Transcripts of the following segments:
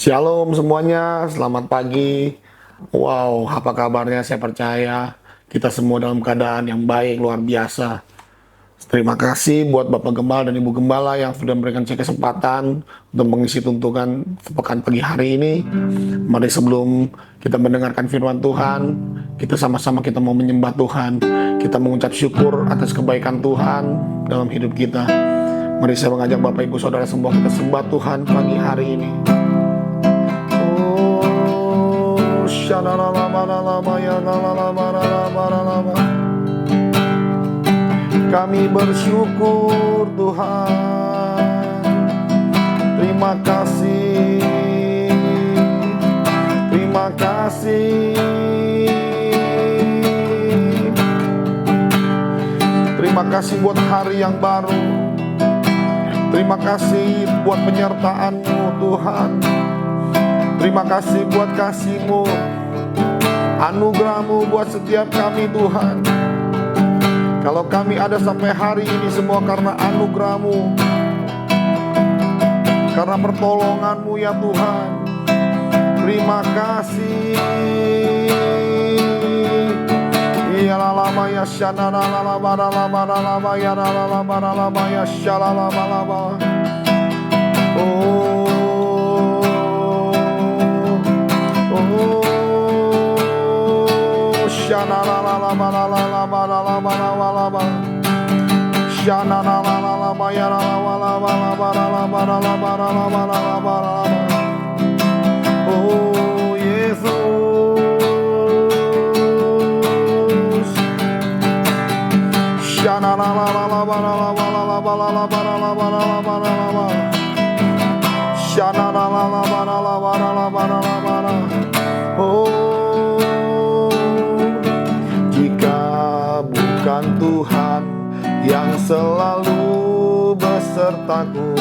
Shalom semuanya, selamat pagi. Wow, apa kabarnya? Saya percaya kita semua dalam keadaan yang baik, luar biasa. Terima kasih buat Bapak Gembala dan Ibu Gembala yang sudah memberikan saya kesempatan untuk mengisi tuntunan pekan pagi hari ini. Mari sebelum kita mendengarkan firman Tuhan, kita sama-sama kita mau menyembah Tuhan. Kita mengucap syukur atas kebaikan Tuhan dalam hidup kita. Mari saya mengajak Bapak Ibu Saudara semua kita sembah Tuhan pagi hari ini. Kami bersyukur Tuhan, terima kasih, terima kasih, terima kasih buat hari yang baru, terima kasih buat penyertaan-Mu Tuhan. Terima kasih buat kasih-Mu, anugerah-Mu buat setiap kami Tuhan. Kalau kami ada sampai hari ini semua karena anugerah-Mu, karena pertolongan-Mu ya Tuhan. Terima kasih. Ya lama ya shana lama ya lama ya shalalama. Oh. Shana la la la la la la la la la la la la la. Shana la la la la la ya la la la la la la la la la la la la la la. Oh Yesus. Shana la la la la la la la la la la la la la la. Shana la la la la la la la la la. Oh. Bukan Tuhan yang selalu besertaku,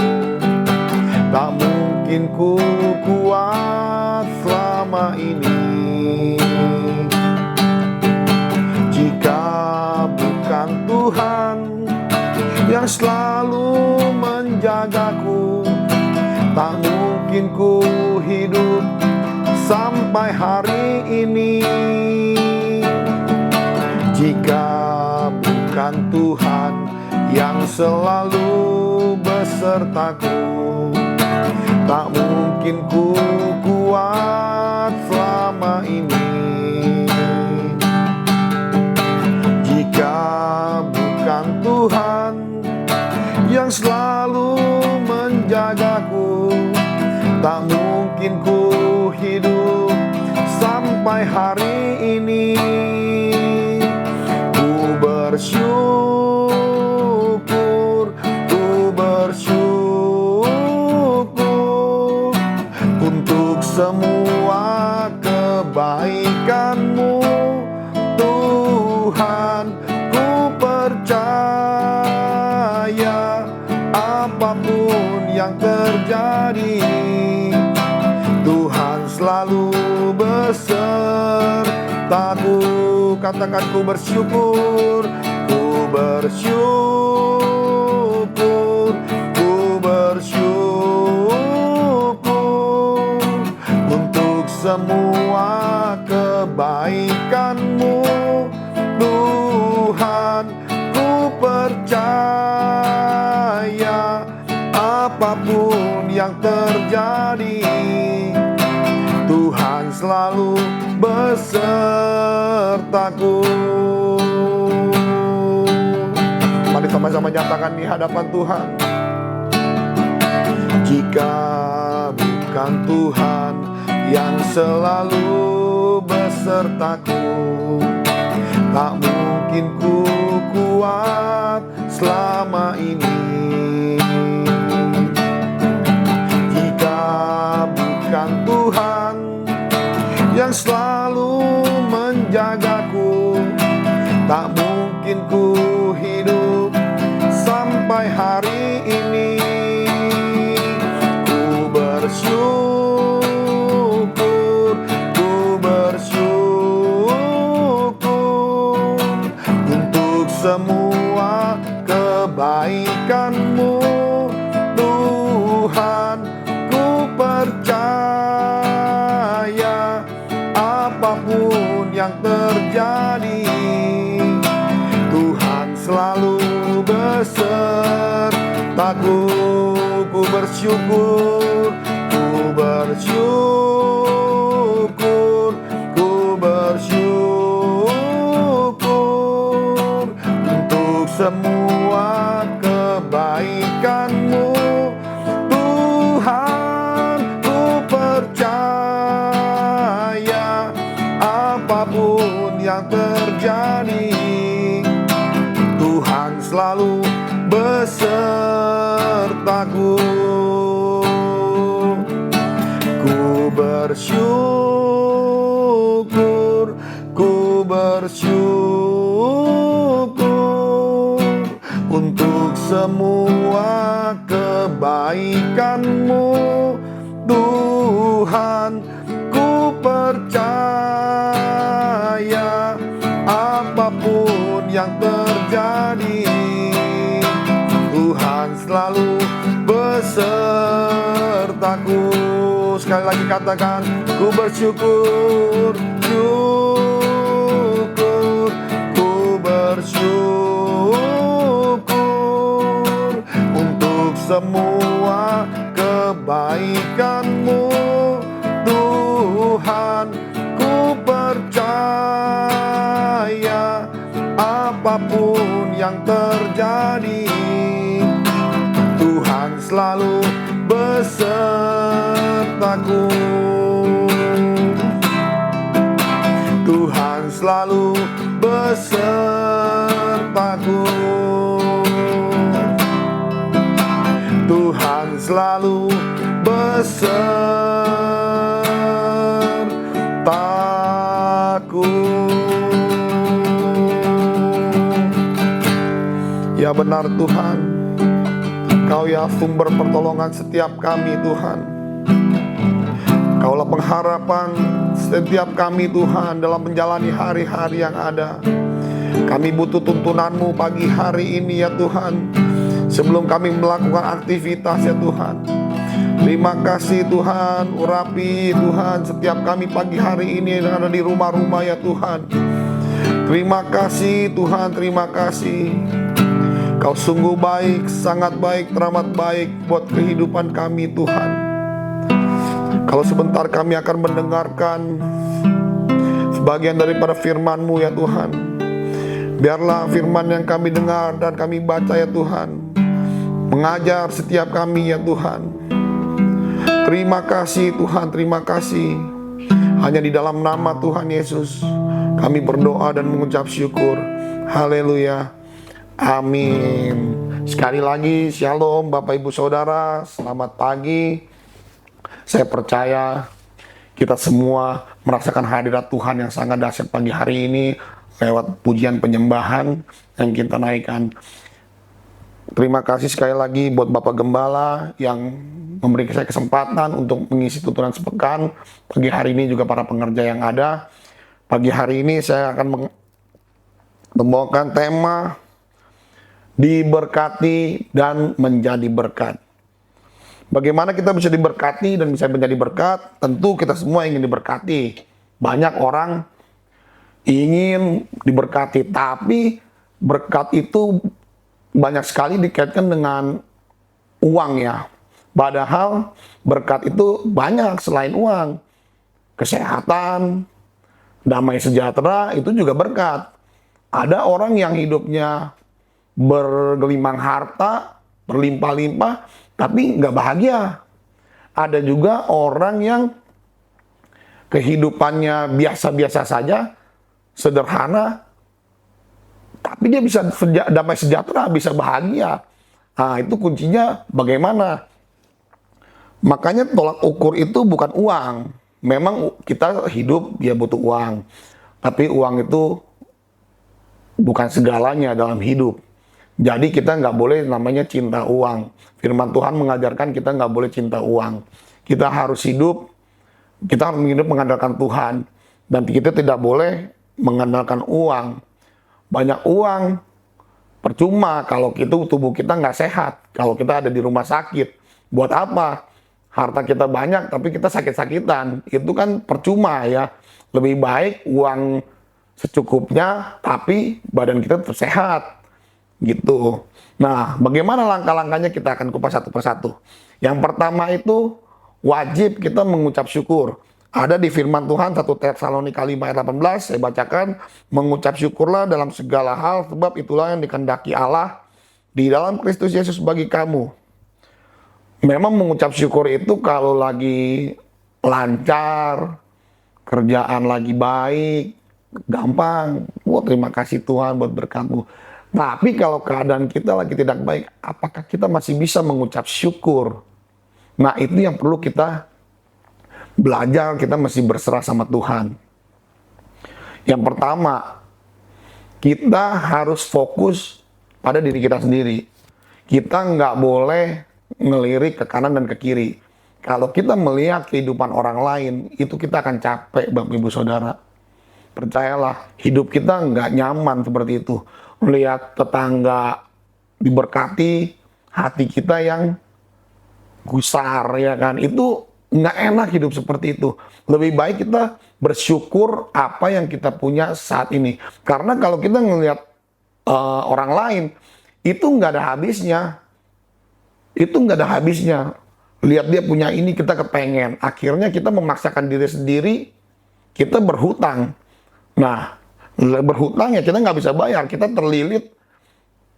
tak mungkin ku kuat selama ini. Jika bukan Tuhan yang selalu menjagaku, tak mungkin ku hidup sampai hari ini. Jika bukan Tuhan yang selalu besertaku, tak mungkin ku kuat selama ini. Jika bukan Tuhan yang selalu menjagaku, tak mungkin ku hidup sampai hari ini. Bersyukur, ku bersyukur untuk semua kebaikan-Mu Tuhan. Ku percaya apapun yang terjadi, Tuhan selalu besertaku. Katakan ku bersyukur, ku bersyukur, ku bersyukur untuk semua kebaikan-Mu Tuhan. Ku percaya apapun yang terjadi, Tuhan selalu besertaku. Mari sama-sama nyatakan di hadapan Tuhan. Jika bukan Tuhan yang selalu besertaku, tak mungkin ku kuat selama ini. Jika bukan Tuhan yang selalu menjagaku, tak mungkin ku hidup sampai hari ini. Ku bersyukur, ku bersyukur untuk semua kebaikan-Mu Tuhan. Ku percaya bersyukur, ku bersyukur, ku bersyukur untuk semua kebaikan-Mu. Tuhan, ku percaya apapun yang terjadi, Tuhan selalu besertaku. Ku bersyukur, ku bersyukur untuk semua kebaikan-Mu. Tuhan, ku percaya apapun yang terjadi, Tuhan selalu besertaku. Sekali lagi katakan, ku bersyukur, syukur, ku bersyukur untuk semua kebaikan-Mu. Tuhan, ku percaya apapun yang terjadi, Tuhan selalu besertaku. Tuhan selalu besertaku. Tuhan selalu besertaku. Ya benar Tuhan, Kau ya sumber pertolongan setiap kami Tuhan. Kaulah pengharapan setiap kami Tuhan dalam menjalani hari-hari yang ada. Kami butuh tuntunan-Mu pagi hari ini ya Tuhan, sebelum kami melakukan aktivitas ya Tuhan. Terima kasih Tuhan, urapi Tuhan setiap kami pagi hari ini yang ada di rumah-rumah ya Tuhan. Terima kasih Tuhan, terima kasih. Kau sungguh baik, sangat baik, teramat baik buat kehidupan kami Tuhan. Kalau sebentar kami akan mendengarkan sebagian daripada firman-Mu ya Tuhan. Biarlah firman yang kami dengar dan kami baca ya Tuhan mengajar setiap kami ya Tuhan. Terima kasih Tuhan, terima kasih. Hanya di dalam nama Tuhan Yesus kami berdoa dan mengucap syukur. Haleluya. Amin. Sekali lagi shalom Bapak Ibu Saudara, selamat pagi. Saya percaya kita semua merasakan hadirat Tuhan yang sangat dahsyat pagi hari ini lewat pujian penyembahan yang kita naikkan. Terima kasih sekali lagi buat Bapak Gembala yang memberi saya kesempatan untuk mengisi tuntunan sepekan. Pagi hari ini juga para pengerja yang ada. Pagi hari ini saya akan membawakan tema diberkati dan menjadi berkat. Bagaimana kita bisa diberkati dan bisa menjadi berkat? Tentu kita semua ingin diberkati. Banyak orang ingin diberkati, tapi berkat itu banyak sekali dikaitkan dengan uang ya. Padahal berkat itu banyak selain uang. Kesehatan, damai sejahtera itu juga berkat. Ada orang yang hidupnya bergelimang harta, berlimpah-limpah, tapi nggak bahagia. Ada juga orang yang kehidupannya biasa-biasa saja, sederhana, tapi dia bisa damai sejahtera, bisa bahagia. Nah, itu kuncinya bagaimana? Makanya tolak ukur itu bukan uang. Memang kita hidup ya butuh uang, tapi uang itu bukan segalanya dalam hidup. Jadi kita nggak boleh namanya cinta uang. Firman Tuhan mengajarkan kita nggak boleh cinta uang. Kita harus hidup mengandalkan Tuhan. Dan kita tidak boleh mengandalkan uang. Banyak uang, percuma kalau tubuh kita nggak sehat. Kalau kita ada di rumah sakit. Buat apa? Harta kita banyak tapi kita sakit-sakitan. Itu kan percuma ya. Lebih baik uang secukupnya tapi badan kita tetap sehat. gitu. Nah, bagaimana langkah-langkahnya kita akan kupas satu persatu. Yang pertama itu wajib kita mengucap syukur. Ada di firman Tuhan 1 Tesalonika 5 ayat 18, saya bacakan, mengucap syukurlah dalam segala hal, sebab itulah yang dikehendaki Allah di dalam Kristus Yesus bagi kamu. Memang mengucap syukur itu kalau lagi lancar, kerjaan lagi baik, gampang. Wah, terima kasih Tuhan buat berkatmu. Tapi kalau keadaan kita lagi tidak baik, apakah kita masih bisa mengucap syukur? Nah, itu yang perlu kita belajar, kita mesti berserah sama Tuhan. Yang pertama, kita harus fokus pada diri kita sendiri. Kita nggak boleh ngelirik ke kanan dan ke kiri. Kalau kita melihat kehidupan orang lain, itu kita akan capek, Bapak Ibu Saudara. Percayalah, hidup kita nggak nyaman seperti itu. Melihat tetangga diberkati, hati kita yang gusar, ya kan? Itu nggak enak hidup seperti itu. Lebih baik kita bersyukur apa yang kita punya saat ini. Karena kalau kita ngelihat orang lain, itu nggak ada habisnya. Itu nggak ada habisnya. Lihat dia punya ini, kita kepengen. Akhirnya kita memaksakan diri sendiri, kita berhutang. Nah, berhutang ya kita nggak bisa bayar. Kita terlilit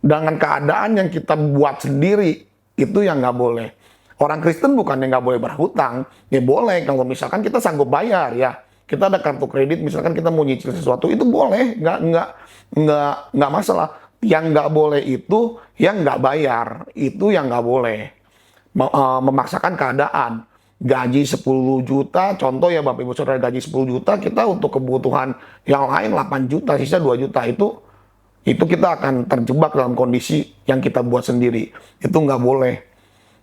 dengan keadaan yang kita buat sendiri. Itu yang nggak boleh. Orang Kristen bukan yang nggak boleh berhutang. Ya boleh, kalau misalkan kita sanggup bayar ya. Kita ada kartu kredit, misalkan kita mau nyicil sesuatu, itu boleh. Nggak masalah. Yang nggak boleh itu yang nggak bayar. Itu yang nggak boleh. Memaksakan keadaan. Gaji 10 juta, contoh ya Bapak Ibu Saudara, gaji 10 juta, kita untuk kebutuhan yang lain 8 juta, sisa 2 juta, itu kita akan terjebak dalam kondisi yang kita buat sendiri. Itu nggak boleh.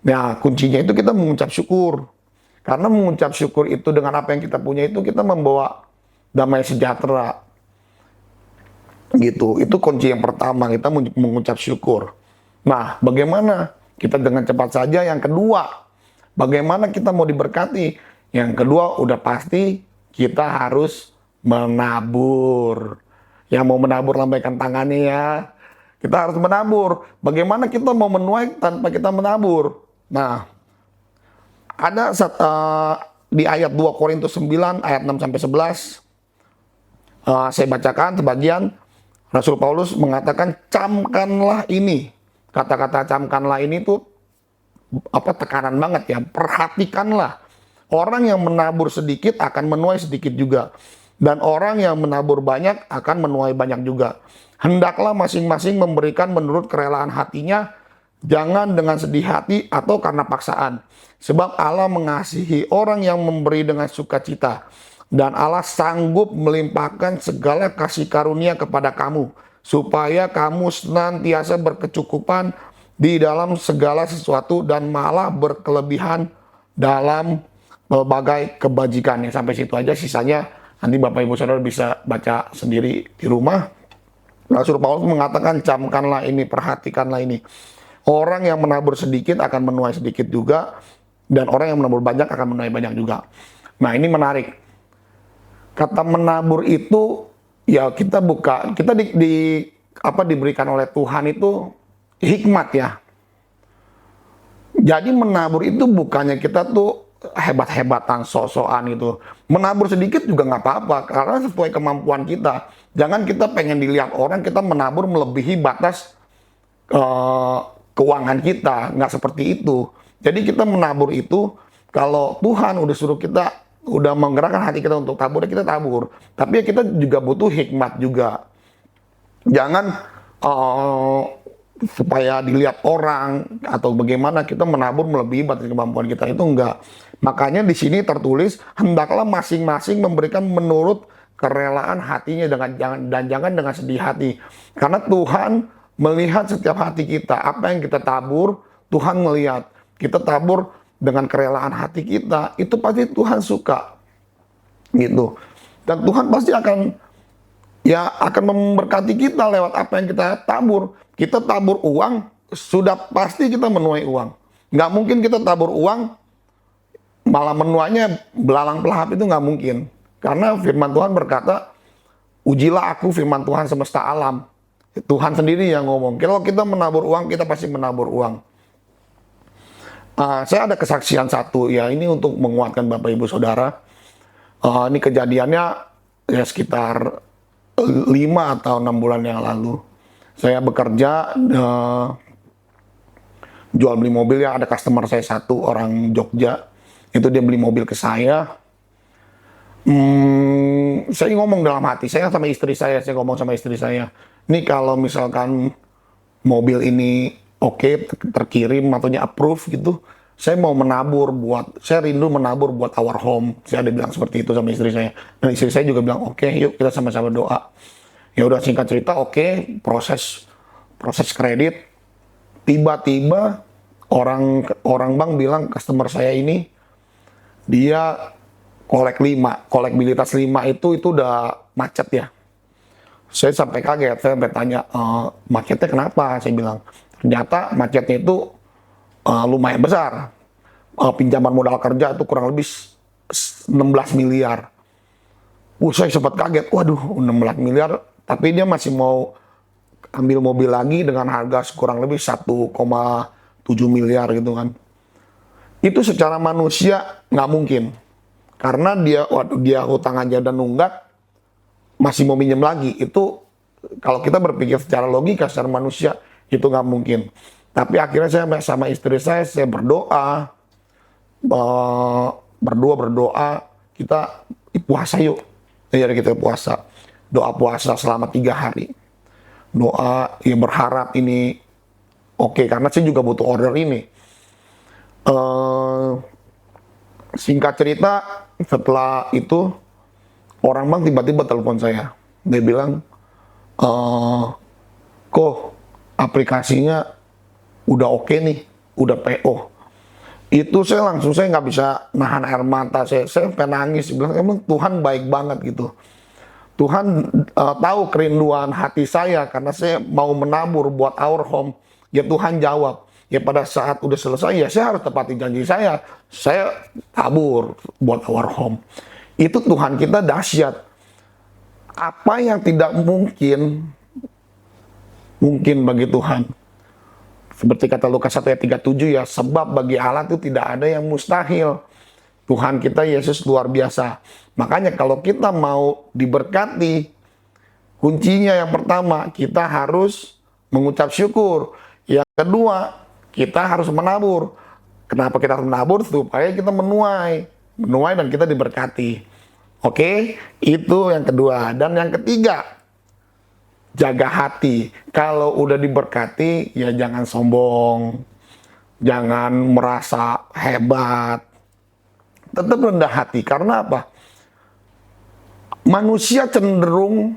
Nah, kuncinya itu kita mengucap syukur. Karena mengucap syukur itu dengan apa yang kita punya itu, kita membawa damai sejahtera. Gitu, itu kunci yang pertama, kita mengucap syukur. Nah, bagaimana? Kita dengan cepat saja. Yang kedua, bagaimana kita mau diberkati? Yang kedua, udah pasti kita harus menabur. Yang mau menabur, lambaikan tangannya ya. Kita harus menabur. Bagaimana kita mau menuai tanpa kita menabur? Nah, ada di ayat 2 Korintus 9 ayat 6-11. Saya bacakan sebagian. Rasul Paulus mengatakan, camkanlah ini. Kata-kata camkanlah ini tuh tekanan banget ya. Perhatikanlah. Orang yang menabur sedikit akan menuai sedikit juga. Dan orang yang menabur banyak akan menuai banyak juga. Hendaklah masing-masing memberikan menurut kerelaan hatinya, jangan dengan sedih hati atau karena paksaan. Sebab Allah mengasihi orang yang memberi dengan sukacita. Dan Allah sanggup melimpahkan segala kasih karunia kepada kamu. Supaya kamu senantiasa berkecukupan di dalam segala sesuatu dan malah berkelebihan dalam berbagai kebajikan. Sampai situ aja, sisanya nanti Bapak Ibu Saudara bisa baca sendiri di rumah. Rasul Paulus mengatakan, camkanlah ini, perhatikanlah ini. Orang yang menabur sedikit akan menuai sedikit juga, dan orang yang menabur banyak akan menuai banyak juga. Nah, ini menarik. Kata menabur itu ya kita diberikan oleh Tuhan itu hikmat ya. Jadi menabur itu bukannya kita tuh hebat-hebatan, sok-sokan itu. Menabur sedikit juga nggak apa-apa, karena sesuai kemampuan kita. Jangan kita pengen dilihat orang, kita menabur melebihi batas keuangan kita. Nggak seperti itu. Jadi kita menabur itu, kalau Tuhan udah suruh kita, udah menggerakkan hati kita untuk tabur, kita tabur. Tapi ya kita juga butuh hikmat juga. Jangan supaya dilihat orang atau bagaimana kita menabur melebihi batas kemampuan kita, itu enggak. Makanya di sini tertulis, hendaklah masing-masing memberikan menurut kerelaan hatinya dan jangan dengan sedih hati. Karena Tuhan melihat setiap hati kita, apa yang kita tabur, Tuhan melihat. Kita tabur dengan kerelaan hati kita, itu pasti Tuhan suka. Gitu. Dan Tuhan pasti akan memberkati kita lewat apa yang kita tabur. Kita tabur uang, sudah pasti kita menuai uang. Nggak mungkin kita tabur uang, malah menuainya belalang pelahap, itu nggak mungkin. Karena firman Tuhan berkata, ujilah aku firman Tuhan semesta alam. Tuhan sendiri yang ngomong. Kalau kita menabur uang, kita pasti menabur uang. Saya ada kesaksian satu ya, ini untuk menguatkan Bapak Ibu Saudara. Ini kejadiannya ya sekitar 5 atau 6 bulan yang lalu. Saya bekerja jual beli mobil ya, ada customer saya satu orang Jogja. Itu dia beli mobil ke saya. Saya ngomong dalam hati, saya ngomong sama istri saya. Ini kalau misalkan mobil ini oke, terkirim atau approve gitu, saya mau menabur saya rindu menabur buat our home. Saya ada bilang seperti itu sama istri saya. Dan istri saya juga bilang, oke, yuk kita sama-sama doa. Ya udah, singkat cerita, oke, proses kredit. Tiba-tiba orang bank bilang customer saya ini dia kolekbilitas 5 itu udah macet ya. Saya sampai kaget, saya bertanya, macetnya kenapa? Saya bilang, ternyata macetnya itu lumayan besar. Pinjaman modal kerja itu kurang lebih 16 miliar. Saya sempat kaget, waduh 16 miliar, tapi dia masih mau ambil mobil lagi dengan harga kurang lebih 1,7 miliar gitu kan. Itu secara manusia nggak mungkin. Karena waktu dia hutang aja dan nunggak, masih mau minjem lagi. Itu kalau kita berpikir secara logika, secara manusia, itu nggak mungkin. Tapi akhirnya saya sama istri saya berdoa, kita puasa yuk. Jadi kita puasa. Doa puasa selama 3 hari. Doa, ya berharap ini oke, karena saya juga butuh order ini. Singkat cerita, setelah itu, orang bank tiba-tiba telepon saya. Dia bilang, kok aplikasinya udah oke nih, udah PO. Itu saya nggak bisa nahan air mata, saya pengen nangis. Bilang, emang Tuhan baik banget gitu. Tuhan tahu kerinduan hati saya karena saya mau menabur buat our home. Ya Tuhan jawab. Ya pada saat udah selesai, ya saya harus tepati janji saya. Saya tabur buat our home. Itu Tuhan kita dahsyat. Apa yang tidak mungkin, mungkin bagi Tuhan. Seperti kata Lukas 1 ayat 37 ya, sebab bagi Allah itu tidak ada yang mustahil. Tuhan kita Yesus luar biasa. Makanya kalau kita mau diberkati, kuncinya yang pertama, kita harus mengucap syukur. Yang kedua, kita harus menabur. Kenapa kita harus menabur? Supaya kita menuai dan kita diberkati. Oke, itu yang kedua. Dan yang ketiga, jaga hati. Kalau udah diberkati, ya jangan sombong. Jangan merasa hebat. Tetap rendah hati. Karena apa? Manusia cenderung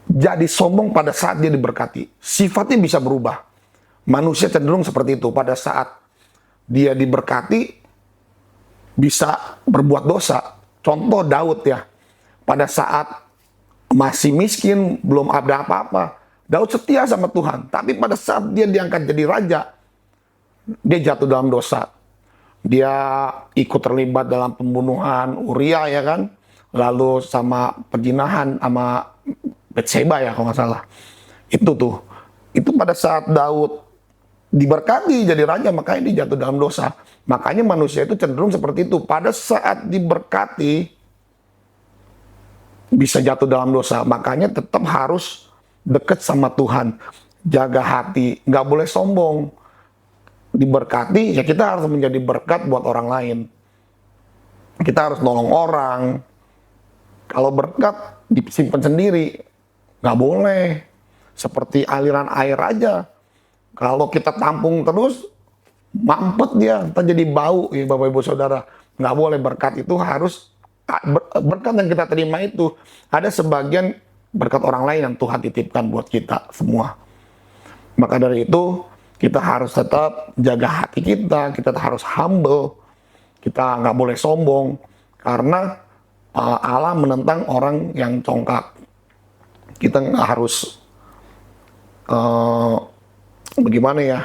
jadi sombong pada saat dia diberkati. Sifatnya bisa berubah. Manusia cenderung seperti itu. Pada saat dia diberkati, bisa berbuat dosa. Contoh Daud ya. Pada saat masih miskin, belum ada apa-apa, Daud setia sama Tuhan. Tapi pada saat dia diangkat jadi raja, dia jatuh dalam dosa. Dia ikut terlibat dalam pembunuhan Uria ya kan. Lalu sama perzinahan sama Betseba ya kalau nggak salah. Itu pada saat Daud diberkati jadi raja, makanya dia jatuh dalam dosa. Makanya manusia itu cenderung seperti itu. Pada saat diberkati, bisa jatuh dalam dosa. Makanya tetap harus dekat sama Tuhan. Jaga hati, nggak boleh sombong. Diberkati, ya kita harus menjadi berkat buat orang lain. Kita harus nolong orang. Kalau berkat disimpan sendiri, nggak boleh. Seperti aliran air aja. Kalau kita tampung terus, mampet dia, ntar jadi bau ya Bapak Ibu Saudara. Nggak boleh, berkat itu harus, berkat yang kita terima itu, ada sebagian berkat orang lain yang Tuhan titipkan buat kita semua. Maka dari itu, kita harus tetap jaga hati kita harus humble, kita nggak boleh sombong, karena Allah menentang orang yang congkak. Kita nggak harus bagaimana ya?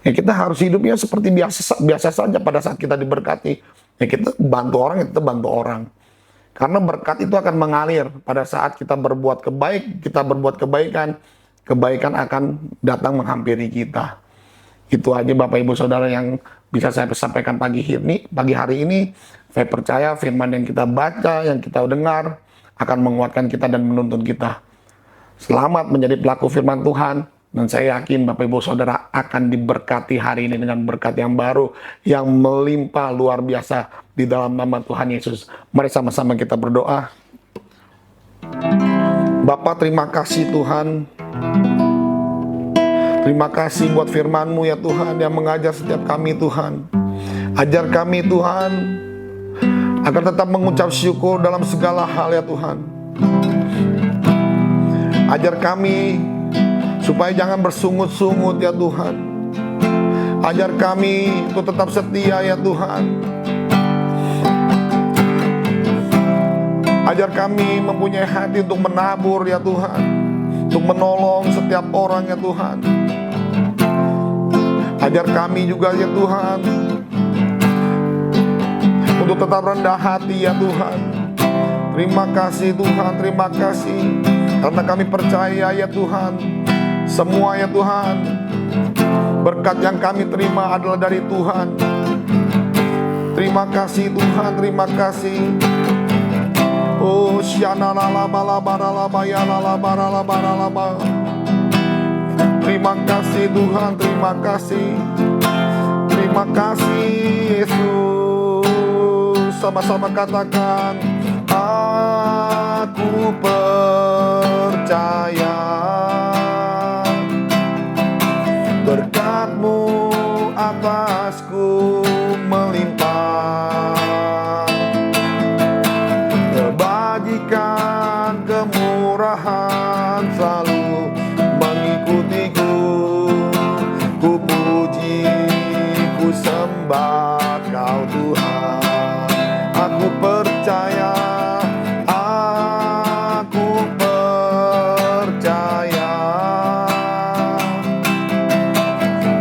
Ya kita harus hidupnya seperti biasa saja pada saat kita diberkati. Ya kita bantu orang, ya kita bantu orang. Karena berkat itu akan mengalir pada saat kita berbuat kebaikan, kebaikan akan datang menghampiri kita. Itu aja Bapak Ibu Saudara yang bisa saya sampaikan pagi hari ini. Saya percaya firman yang kita baca, yang kita dengar akan menguatkan kita dan menuntun kita. Selamat menjadi pelaku firman Tuhan. Dan saya yakin Bapak Ibu Saudara akan diberkati hari ini dengan berkat yang baru, yang melimpah luar biasa di dalam nama Tuhan Yesus. Mari sama-sama kita berdoa. Bapa, terima kasih Tuhan. Terima kasih buat firman-Mu ya Tuhan, yang mengajar setiap kami Tuhan. Ajar kami Tuhan, agar tetap mengucap syukur dalam segala hal ya Tuhan. Ajar kami supaya jangan bersungut-sungut ya Tuhan. Ajar kami untuk tetap setia ya Tuhan. Ajar kami mempunyai hati untuk menabur ya Tuhan, untuk menolong setiap orang ya Tuhan. Ajar kami juga ya Tuhan untuk tetap rendah hati ya Tuhan. Terima kasih Tuhan, terima kasih, karena kami percaya ya Tuhan, semua ya Tuhan, berkat yang kami terima adalah dari Tuhan. Terima kasih Tuhan, terima kasih. Oh, terima kasih Tuhan, terima kasih. Terima kasih Yesus. Sama-sama katakan, aku percaya berkat-Mu atasku melimpah. Kebajikan, kemurahan selalu mengikutiku. Ku puji, ku sembah Kau Tuhan. Aku percaya, aku percaya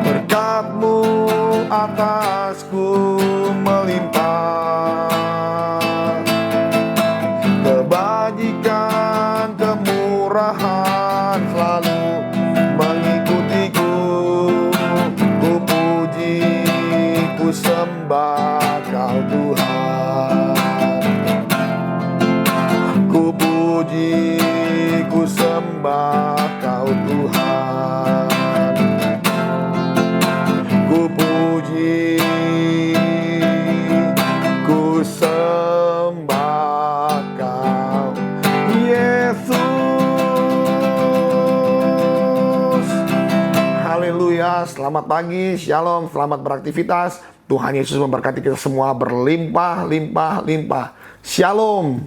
berkat-Mu atasku melimpah. Kebajikan, kemurahan selalu mengikutiku. Ku puji, ku sembah Kau Tuhan. Ku puji, ku sembah Kau Tuhan. Ku puji, ku sembah Kau Yesus. Haleluya, selamat pagi, shalom, selamat beraktivitas. Tuhan Yesus memberkati kita semua berlimpah, limpah, limpah. Shalom.